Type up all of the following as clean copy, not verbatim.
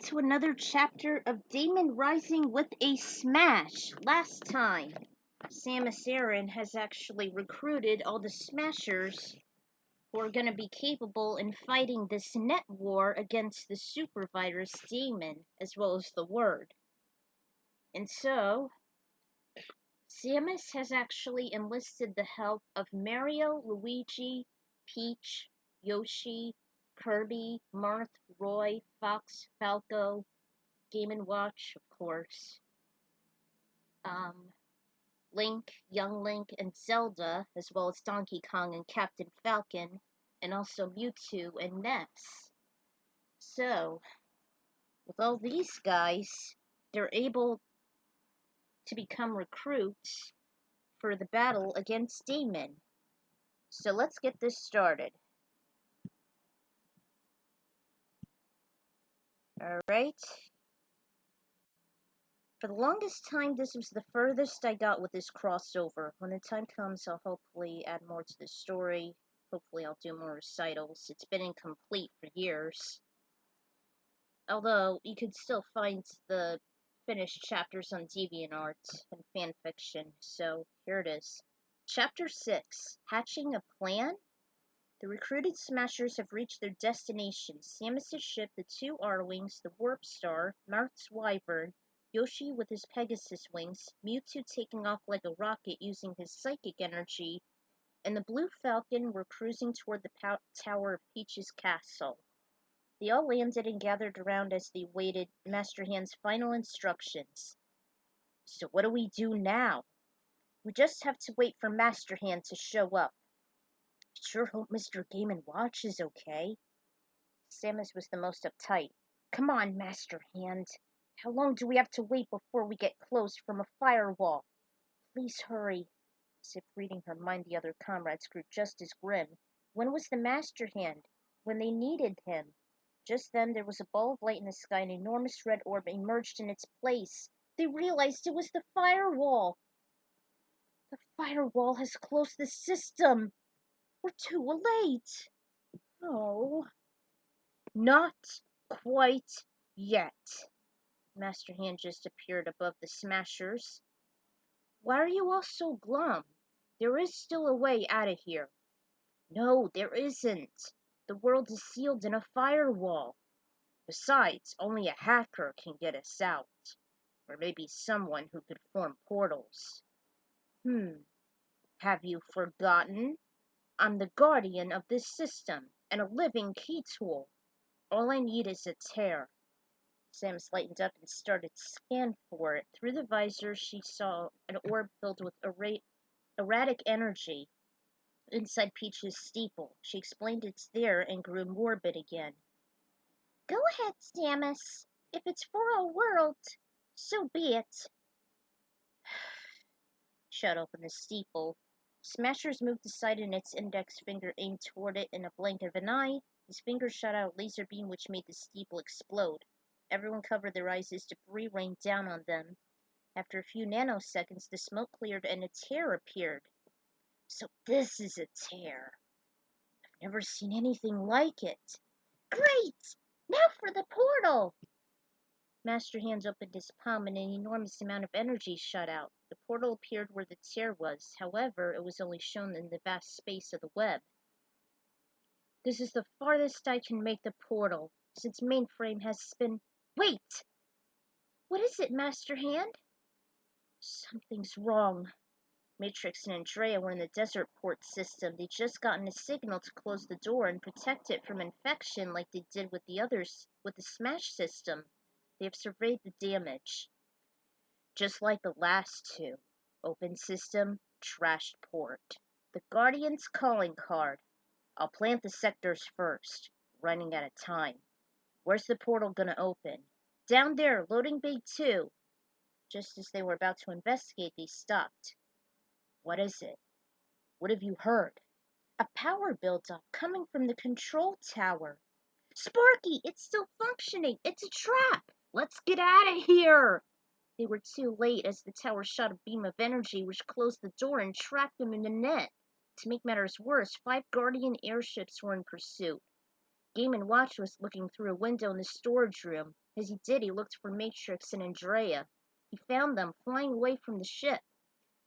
to another chapter of Daemon Rising with a smash. Last time, Samus Aran has actually recruited all the smashers who are going to be capable in fighting this net war against the super virus Daemon, as well as the Word. And so, Samus has actually enlisted the help of Mario, Luigi, Peach, Yoshi, Kirby, Marth, Roy, Fox, Falco, Game & Watch, of course, Link, Young Link, and Zelda, as well as Donkey Kong and Captain Falcon, and also Mewtwo and Ness. So, with all these guys, they're able to become recruits for the battle against Daemon. So let's get this started. Alright. For the longest time, this was the furthest I got with this crossover. When the time comes, I'll hopefully add more to the story. Hopefully I'll do more recitals. It's been incomplete for years. Although, you could still find the finished chapters on DeviantArt and fanfiction, so here it is. Chapter 6, Hatching a Plan? The recruited Smashers have reached their destination, Samus' ship, the two R-Wings, the Warp Star, Marth's Wyvern, Yoshi with his Pegasus wings, Mewtwo taking off like a rocket using his psychic energy, and the Blue Falcon were cruising toward the tower of Peach's castle. They all landed and gathered around as they waited Master Hand's final instructions. So what do we do now? We just have to wait for Master Hand to show up. I sure hope Mr. Game & Watch is okay. Samus was the most uptight. Come on, Master Hand. How long do we have to wait before we get closed from a firewall? Please hurry. As if reading her mind, the other comrades grew just as grim. When was the Master Hand? When they needed him. Just then, there was a ball of light in the sky, an enormous red orb emerged in its place. They realized it was the firewall. The firewall has closed the system. We're too late. Oh. Not quite yet. Master Hand just appeared above the Smashers. Why are you all so glum? There is still a way out of here. No, there isn't. The world is sealed in a firewall. Besides, only a hacker can get us out. Or maybe someone who could form portals. Have you forgotten? I'm the guardian of this system, and a living key tool. All I need is a tear. Samus lightened up and started to scan for it. Through the visor, she saw an orb filled with erratic energy inside Peach's steeple. She explained it's there and grew morbid again. Go ahead, Samus. If it's for our world, so be it. Shut open the steeple. Smashers moved aside and its index finger aimed toward it in a blink of an eye. His finger shot out a laser beam which made the steeple explode. Everyone covered their eyes as debris rained down on them. After a few nanoseconds, the smoke cleared and a tear appeared. So this is a tear. I've never seen anything like it. Great! Now for the portal! Master Hand opened his palm and an enormous amount of energy shot out. The portal appeared where the tear was. However, it was only shown in the vast space of the web. This is the farthest I can make the portal, since mainframe has been... Wait! What is it, Master Hand? Something's wrong. Matrix and Andrea were in the desert port system. They'd just gotten a signal to close the door and protect it from infection like they did with the others with the Smash system. They have surveyed the damage. Just like the last two. Open system, trashed port. The Guardian's calling card. I'll plant the sectors first. Running out of time. Where's the portal gonna open? Down there, loading bay 2. Just as they were about to investigate, they stopped. What is it? What have you heard? A power buildup coming from the control tower. Sparky, it's still functioning. It's a trap. Let's get out of here. They were too late as the tower shot a beam of energy which closed the door and trapped them in the net. To make matters worse, 5 Guardian airships were in pursuit. Daemon Watch was looking through a window in the storage room. As he did, he looked for Matrix and Andrea. He found them, flying away from the ship.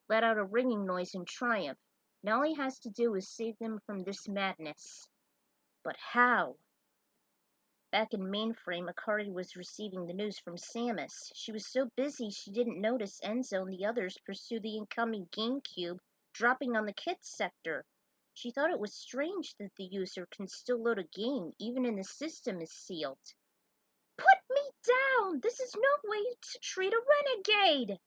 Let out a ringing noise in triumph. Now all he has to do is save them from this madness. But how? Back in mainframe, Akari was receiving the news from Samus. She was so busy she didn't notice Enzo and the others pursue the incoming GameCube, dropping on the kids sector. She thought it was strange that the user can still load a game even when the system is sealed. Put me down! This is no way to treat a renegade!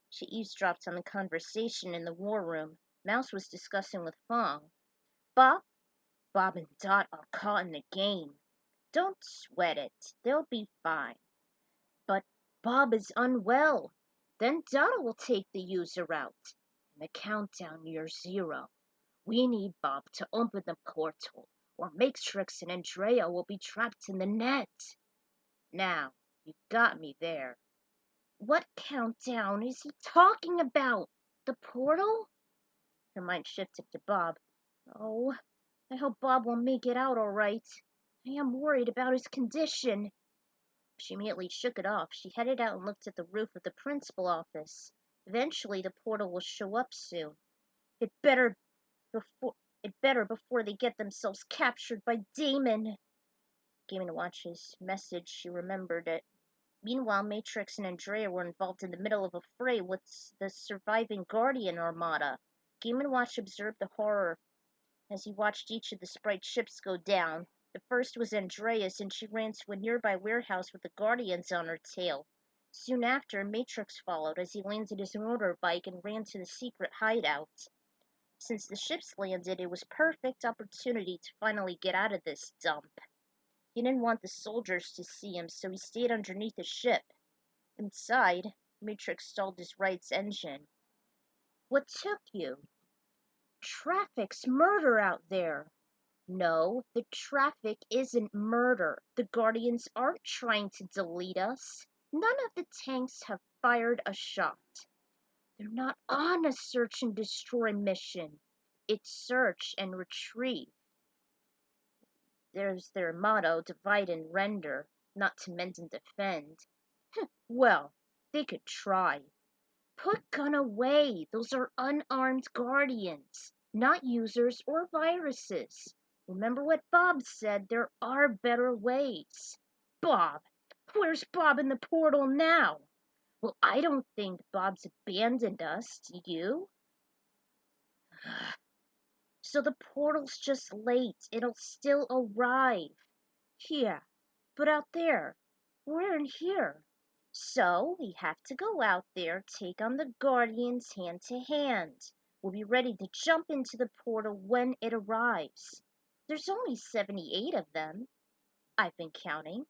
She eavesdropped on the conversation in the war room. Mouse was discussing with Fong. Bob and Dot are caught in the game. Don't sweat it. They'll be fine. But Bob is unwell. Then Dot will take the user out. And the countdown near 0. We need Bob to open the portal, or Matrix and Andrea will be trapped in the net. Now, you got me there. What countdown is he talking about? The portal? Her mind shifted to Bob. Oh, I hope Bob will make it out all right. I am worried about his condition. She immediately shook it off. She headed out and looked at the roof of the principal office. Eventually, the portal will show up soon. It better before they get themselves captured by Daemon. Gaming to watch his message, she remembered it. Meanwhile, Matrix and Andrea were involved in the middle of a fray with the surviving Guardian Armada. Game & Watch observed the horror as he watched each of the sprite ships go down. The first was Andrea's, and she ran to a nearby warehouse with the Guardians on her tail. Soon after, Matrix followed as he landed his motorbike and ran to the secret hideout. Since the ships landed, it was perfect opportunity to finally get out of this dump. He didn't want the soldiers to see him, so he stayed underneath the ship. Inside, Matrix stalled his right's engine. What took you? Traffic's murder out there. No, the traffic isn't murder. The Guardians aren't trying to delete us. None of the tanks have fired a shot. They're not on a search and destroy mission. It's search and retrieve. There's their motto, divide and render, not to mend and defend. Well, they could try. Put gun away. Those are unarmed Guardians, not users or viruses. Remember what Bob said, there are better ways. Bob? Where's Bob in the portal now? Well, I don't think Bob's abandoned us, do you? So the portal's just late. It'll still arrive. Yeah, but out there. We're in here. So we have to go out there, take on the Guardians hand to hand. We'll be ready to jump into the portal when it arrives. There's only 78 of them. I've been counting.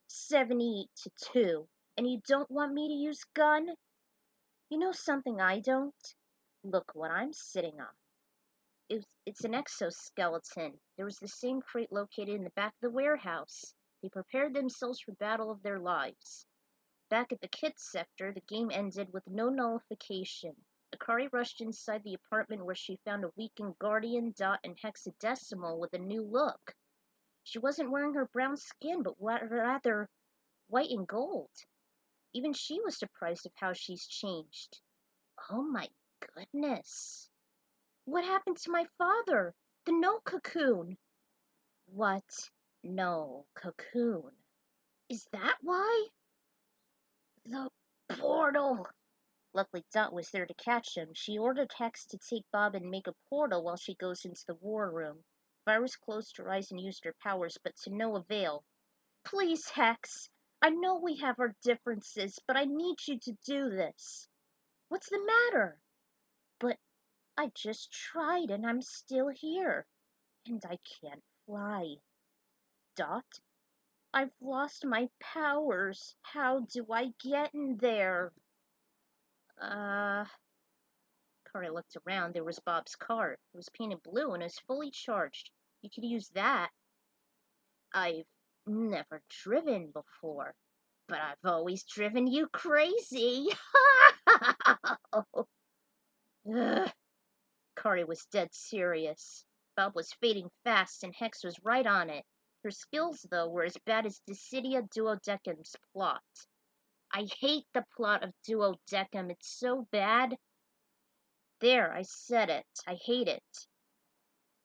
78 to 2. And you don't want me to use gun? You know something I don't? Look what I'm sitting on. It's an exoskeleton. There was the same crate located in the back of the warehouse. They prepared themselves for battle of their lives. Back at the kids sector, the game ended with no nullification. Akari rushed inside the apartment where she found a weakened Guardian, Dot, and Hexadecimal with a new look. She wasn't wearing her brown skin, but rather white and gold. Even she was surprised of how she's changed. Oh my goodness. What happened to my father? The no cocoon. What? No cocoon. Is that why? The portal. Luckily, Dot was there to catch him. She ordered Hex to take Bob and make a portal while she goes into the war room. Virus closed her eyes and used her powers, but to no avail. Please, Hex. I know we have our differences, but I need you to do this. What's the matter? But I just tried and I'm still here. And I can't fly. Dot, I've lost my powers. How do I get in there? Kari looked around. There was Bob's car. It was painted blue and was fully charged. You could use that. I've never driven before, but I've always driven you crazy. Ugh. Kari was dead serious. Bob was fading fast and Hex was right on it. Her skills, though, were as bad as Dissidia Duodecim's plot. I hate the plot of Duodecim. It's so bad. There, I said it. I hate it.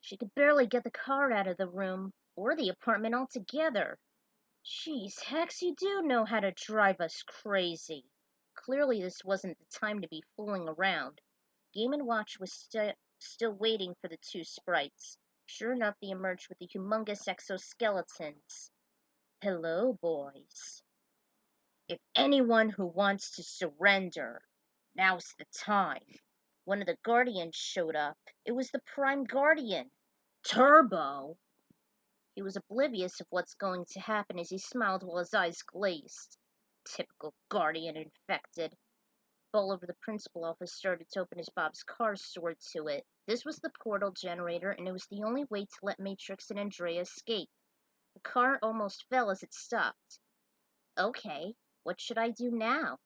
She could barely get the car out of the room, or the apartment altogether. Jeez, Hex, you do know how to drive us crazy. Clearly this wasn't the time to be fooling around. Game & Watch was still waiting for the two sprites. Sure enough, they emerged with the humongous exoskeletons. Hello, boys. If anyone who wants to surrender, now's the time. One of the Guardians showed up. It was the Prime Guardian. Turbo! He was oblivious of what's going to happen as he smiled while his eyes glazed. Typical Guardian infected. All over the principal office started to open as Bob's car soared to it. This was the portal generator, and it was the only way to let Matrix and Andrea escape. The car almost fell as it stopped. Okay, what should I do now?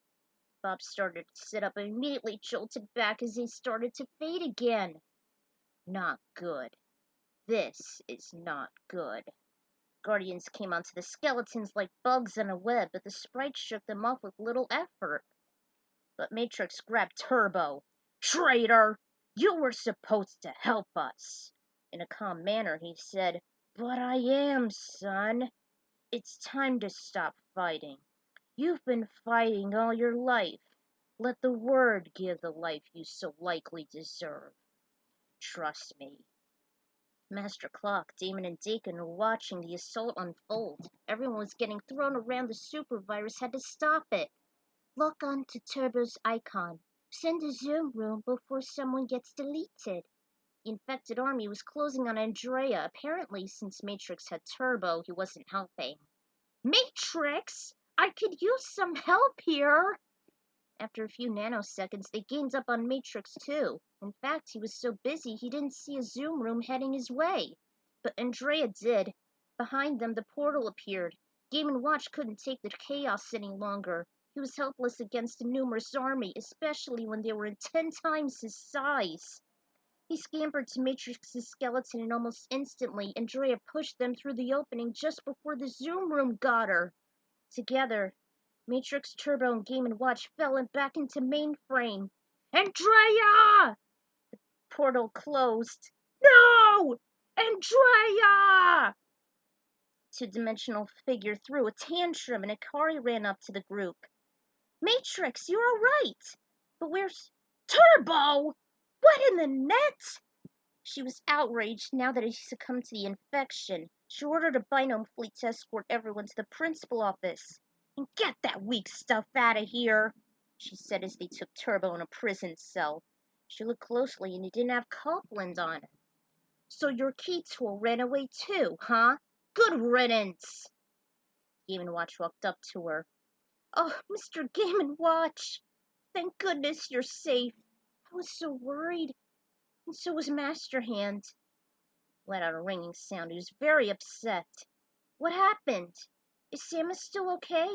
Bob started to sit up and immediately jolted back as he started to fade again. Not good. This is not good. Guardians came onto the skeletons like bugs on a web, but the sprites shook them off with little effort. But Matrix grabbed Turbo. Traitor! You were supposed to help us. In a calm manner, he said, But I am, son. It's time to stop fighting. You've been fighting all your life. Let the Word give the life you so likely deserve. Trust me. Master Clock, Daemon, and Dakin were watching the assault unfold. Everyone was getting thrown around. The super virus had to stop it. Lock on to Turbo's icon. Send a Zoom room before someone gets deleted. The infected army was closing on Andrea. Apparently, since Matrix had Turbo, he wasn't helping. Matrix! I could use some help here! After a few nanoseconds, they gained up on Matrix too. In fact, he was so busy he didn't see a Zoom room heading his way. But Andrea did. Behind them, the portal appeared. Game & Watch couldn't take the chaos any longer. He was helpless against a numerous army, especially when they were 10 times his size. He scampered to Matrix's skeleton, and almost instantly, Andrea pushed them through the opening just before the Zoom room got her. Together, Matrix, Turbo, and Game & Watch fell back into mainframe. Andrea! The portal closed. No! Andrea! Two-dimensional figure threw a tantrum, and Akari ran up to the group. Matrix, you're all right. But where's Turbo? What in the net? She was outraged now that he succumbed to the infection. She ordered a Binome fleet to escort everyone to the principal office. And get that weak stuff out of here, she said as they took Turbo in a prison cell. She looked closely and he didn't have Copeland on him. So your key tool ran away too, huh? Good riddance. Game & Watch walked up to her. Oh, Mr. Game & Watch. Thank goodness you're safe. I was so worried. And so was Master Hand. Let out a ringing sound. He was very upset. What happened? Is Samus still okay?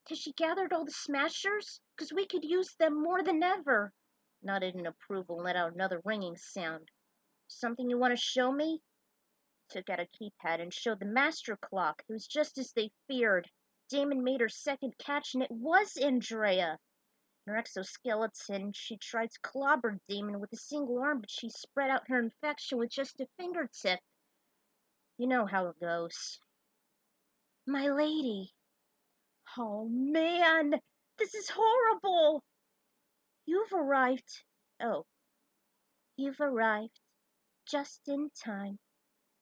Has she gathered all the Smashers? 'Cause we could use them more than ever. Nodded in approval and let out another ringing sound. Something you want to show me? Took out a keypad and showed the Master Clock. It was just as they feared. Daemon made her second catch, and it was Andrea. In her exoskeleton, she tried to clobber Daemon with a single arm, but she spread out her infection with just a fingertip. You know how it goes. My lady. Oh, man! This is horrible! You've arrived. Oh. You've arrived. Just in time.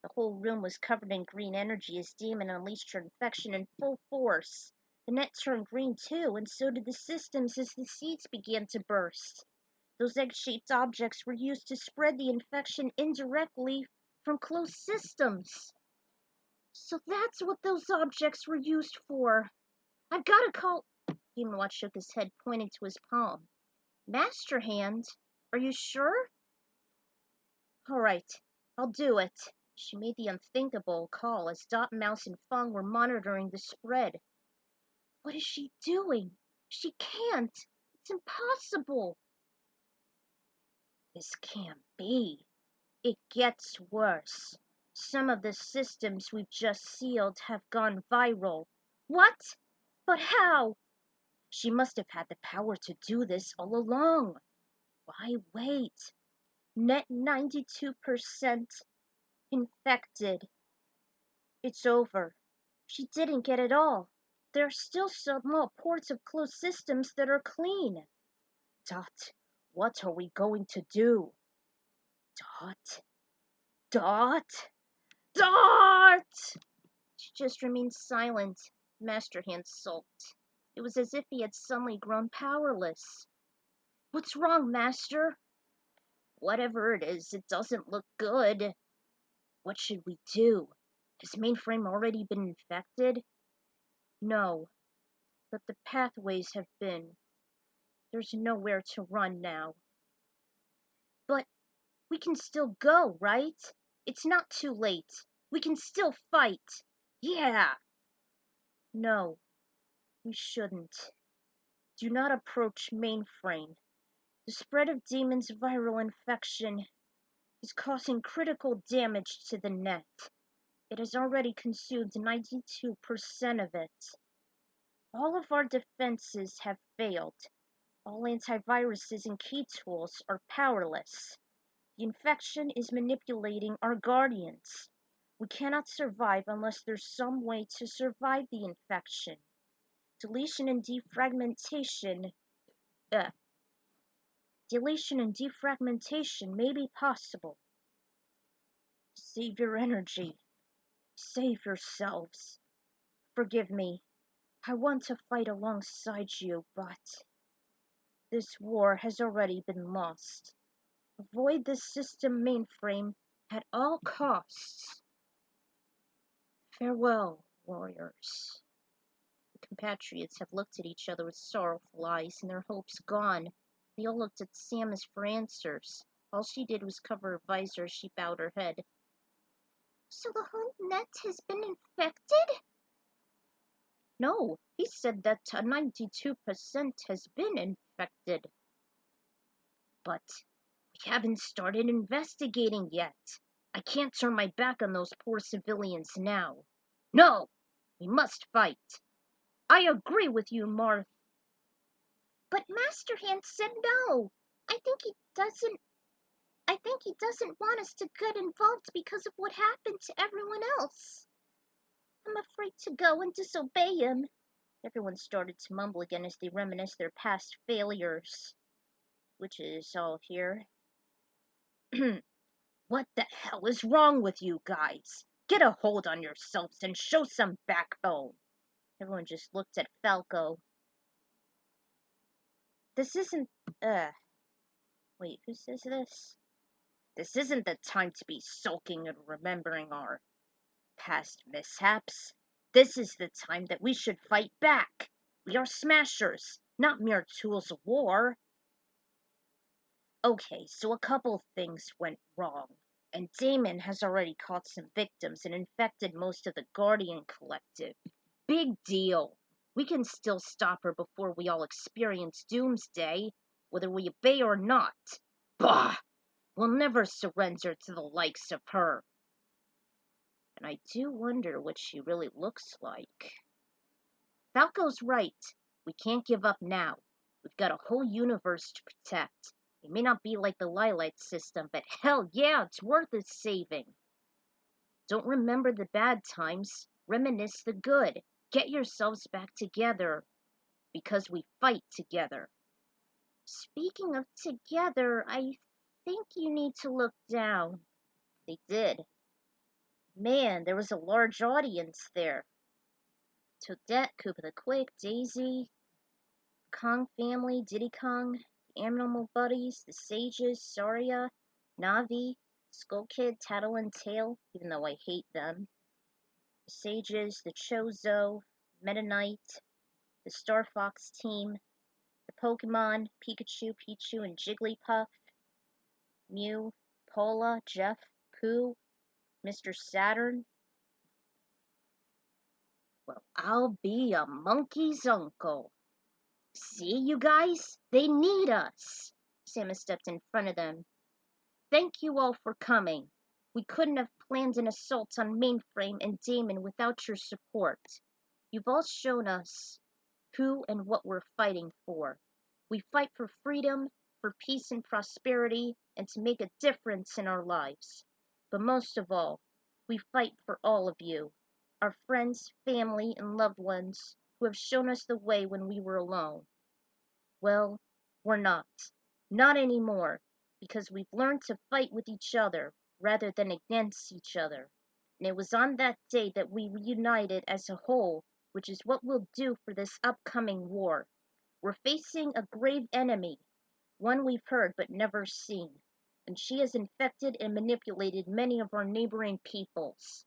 The whole room was covered in green energy as Daemon unleashed her infection in full force. The net turned green too, and so did the systems as the seeds began to burst. Those egg-shaped objects were used to spread the infection indirectly from closed systems. So that's what those objects were used for. I've got to call... Game & Watch shook his head, pointing to his palm. Master Hand, are you sure? All right, I'll do it. She made the unthinkable call as Dot, Mouse, and Fong were monitoring the spread. What is she doing? She can't. It's impossible. This can't be. It gets worse. Some of the systems we've just sealed have gone viral. What? But how? She must have had the power to do this all along. Why wait? Net 92% infected. It's over. She didn't get it all. There are still small ports of closed systems that are clean. Dot, what are we going to do? Dot, Dot, Dot! She just remained silent. Master Hand sulked. It was as if he had suddenly grown powerless. What's wrong, Master? Whatever it is, it doesn't look good. What should we do? Has mainframe already been infected? No, but the pathways have been. There's nowhere to run now. But we can still go, right? It's not too late. We can still fight. Yeah! No, we shouldn't. Do not approach mainframe. The spread of Daemon's viral infection is causing critical damage to the net. It has already consumed 92% of it. All of our defenses have failed. All antiviruses and key tools are powerless. The infection is manipulating our guardians. We cannot survive unless there's some way to survive the infection. Deletion and defragmentation may be possible. Save your energy. Save yourselves. Forgive me. I want to fight alongside you, but this war has already been lost. Avoid the system mainframe at all costs. Farewell, warriors. The compatriots have looked at each other with sorrowful eyes and their hopes gone. They all looked at Samus for answers. All she did was cover her visor as she bowed her head. So the whole net has been infected? No, he said that 92% has been infected. But we haven't started investigating yet. I can't turn my back on those poor civilians now. No, we must fight. I agree with you, Marth. But Master Hand said no. I think he doesn't want us to get involved because of what happened to everyone else. I'm afraid to go and disobey him. Everyone started to mumble again as they reminisced their past failures. Which is all here. What the hell is wrong with you guys? Get a hold on yourselves and show some backbone. Everyone just looked at Falco. This isn't, wait, who says this? This isn't the time to be sulking and remembering our past mishaps. This is the time that we should fight back. We are smashers, not mere tools of war. Okay, so a couple things went wrong, and Daemon has already caught some victims and infected most of the Guardian Collective. Big deal. We can still stop her before we all experience doomsday, whether we obey or not. Bah! We'll never surrender to the likes of her. And I do wonder what she really looks like. Falco's right. We can't give up now. We've got a whole universe to protect. It may not be like the Lilac system, but hell yeah, it's worth its saving. Don't remember the bad times. Reminisce the good. Get yourselves back together. Because we fight together. Speaking of together, I think you need to look down. They did. Man, there was a large audience there. Toadette, Koopa the Quick, Daisy, Kong family, Diddy Kong, the Animal Buddies, the Sages, Saria, Navi, Skull Kid, Tattle and Tail, even though I hate them. The Sages, the Chozo, Meta Knight, the Star Fox team, the Pokemon, Pikachu, Pichu, and Jigglypuff, Mew, Paula, Jeff, Pooh, Mr. Saturn. Well, I'll be a monkey's uncle. See, you guys? They need us. Samus stepped in front of them. Thank you all for coming. We couldn't have planned an assault on Mainframe and Daemon without your support. You've all shown us who and what we're fighting for. We fight for freedom, for peace and prosperity, and to make a difference in our lives. But most of all, we fight for all of you, our friends, family, and loved ones who have shown us the way when we were alone. Well, we're not. Not anymore, because we've learned to fight with each other rather than against each other. And it was on that day that we reunited as a whole, which is what we'll do for this upcoming war. We're facing a grave enemy, one we've heard but never seen, and she has infected and manipulated many of our neighboring peoples.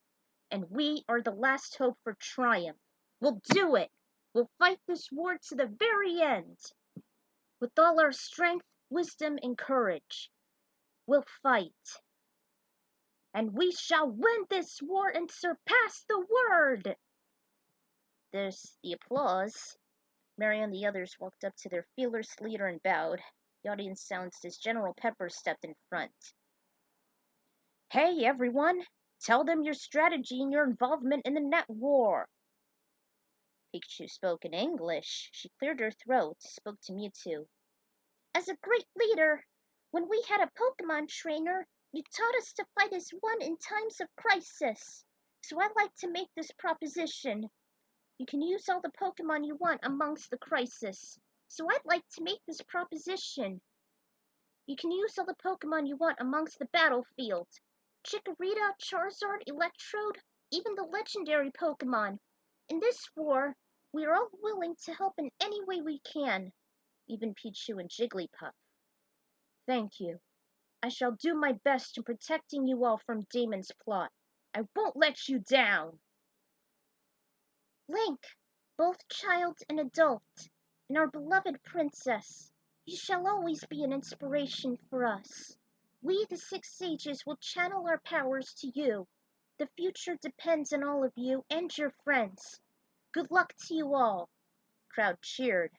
And we are the last hope for triumph. We'll do it! We'll fight this war to the very end! With all our strength, wisdom, and courage, we'll fight. And we shall win this war and surpass the world! There's the applause. Mary and the others walked up to their fearless leader and bowed. The audience silenced as General Pepper stepped in front. Hey, everyone! Tell them your strategy and your involvement in the net war. Pikachu spoke in English. She cleared her throat, spoke to Mewtwo. As a great leader, when we had a Pokemon trainer, you taught us to fight as one in times of crisis. So I'd like to make this proposition. You can use all the Pokemon you want amongst the crisis. So I'd like to make this proposition. You can use all the Pokemon you want amongst the battlefield. Chikorita, Charizard, Electrode, even the legendary Pokemon. In this war, we are all willing to help in any way we can. Even Pichu and Jigglypuff. Thank you. I shall do my best in protecting you all from Daemon's plot. I won't let you down. Link, both child and adult, and our beloved princess, you shall always be an inspiration for us. We, the Six Sages, will channel our powers to you. The future depends on all of you and your friends. Good luck to you all. Crowd cheered.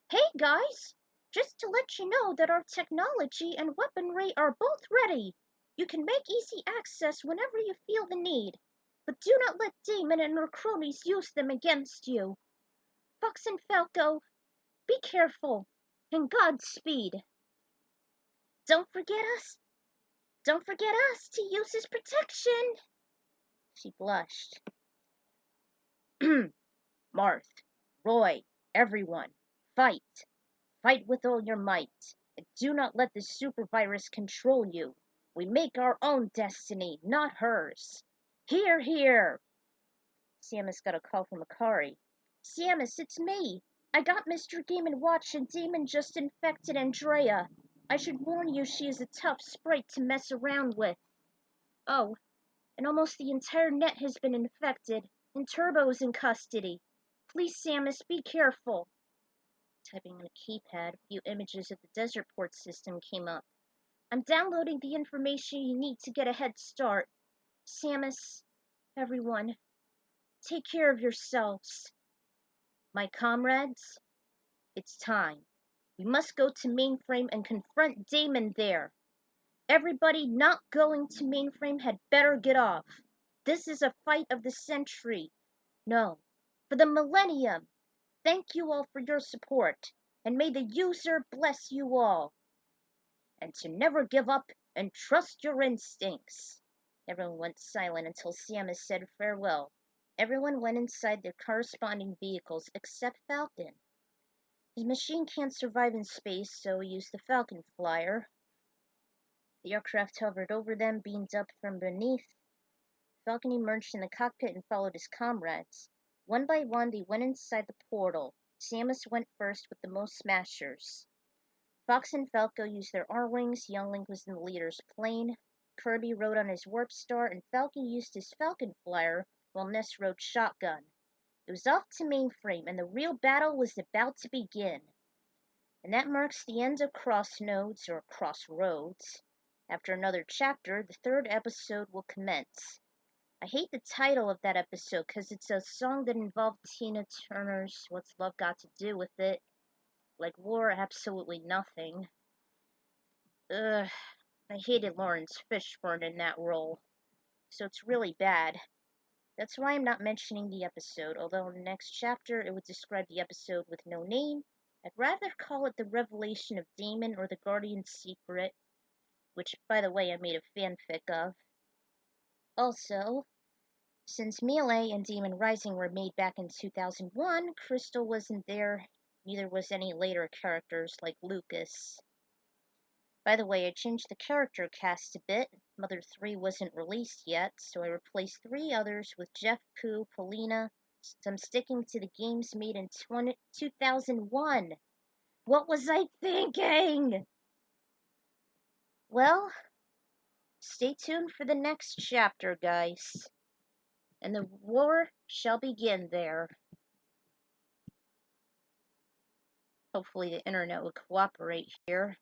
Hey guys! Just to let you know that our technology and weaponry are both ready. You can make easy access whenever you feel the need. But do not let Daemon and her cronies use them against you. Fox and Falco, be careful, and Godspeed. Don't forget us to use his protection. She blushed. Marth, Roy, everyone, fight. Fight with all your might, and do not let the super virus control you. We make our own destiny, not hers. Hear, hear! Samus got a call from Akari. Samus, it's me! I got Mr. Game & Watch and Daemon just infected Andrea. I should warn you she is a tough sprite to mess around with. Oh, and almost the entire net has been infected, and Turbo's in custody. Please, Samus, be careful. Typing on a keypad, a few images of the desert port system came up. I'm downloading the information you need to get a head start. Samus, everyone, take care of yourselves. My comrades, it's time. We must go to Mainframe and confront Daemon there. Everybody not going to Mainframe had better get off. This is a fight of the century. No, for the millennium. Thank you all for your support, and may the user bless you all. And to never give up and trust your instincts. Everyone went silent until Samus said farewell. Everyone went inside their corresponding vehicles except Falcon. His machine can't survive in space, so he used the Falcon Flyer. The aircraft hovered over them, beamed up from beneath. Falcon emerged in the cockpit and followed his comrades. One by one, they went inside the portal. Samus went first with the most smashers. Fox and Falco used their R-Wings, Young Link was in the leader's plane, Kirby rode on his Warp Star, and Falcon used his Falcon Flyer, while Ness rode Shotgun. It was off to Mainframe, and the real battle was about to begin. And that marks the end of Crossnodes, or Crossroads. After another chapter, the third episode will commence. I hate the title of that episode because it's a song that involved Tina Turner's What's Love Got to Do with It? Like war, absolutely nothing. Ugh. I hated Lawrence Fishburne in that role, so it's really bad. That's why I'm not mentioning the episode, although in the next chapter it would describe the episode with no name. I'd rather call it The Revelation of Daemon or The Guardian's Secret, which, by the way, I made a fanfic of. Also, since Melee and Demon Rising were made back in 2001, Crystal wasn't there, neither was any later characters like Lucas. By the way, I changed the character cast a bit. Mother 3 wasn't released yet, so I replaced 3 others with Jeff Pooh, Polina, so I'm sticking to the games made in 2001. What was I thinking? Well, stay tuned for the next chapter, guys. And the war shall begin there. Hopefully the internet will cooperate here.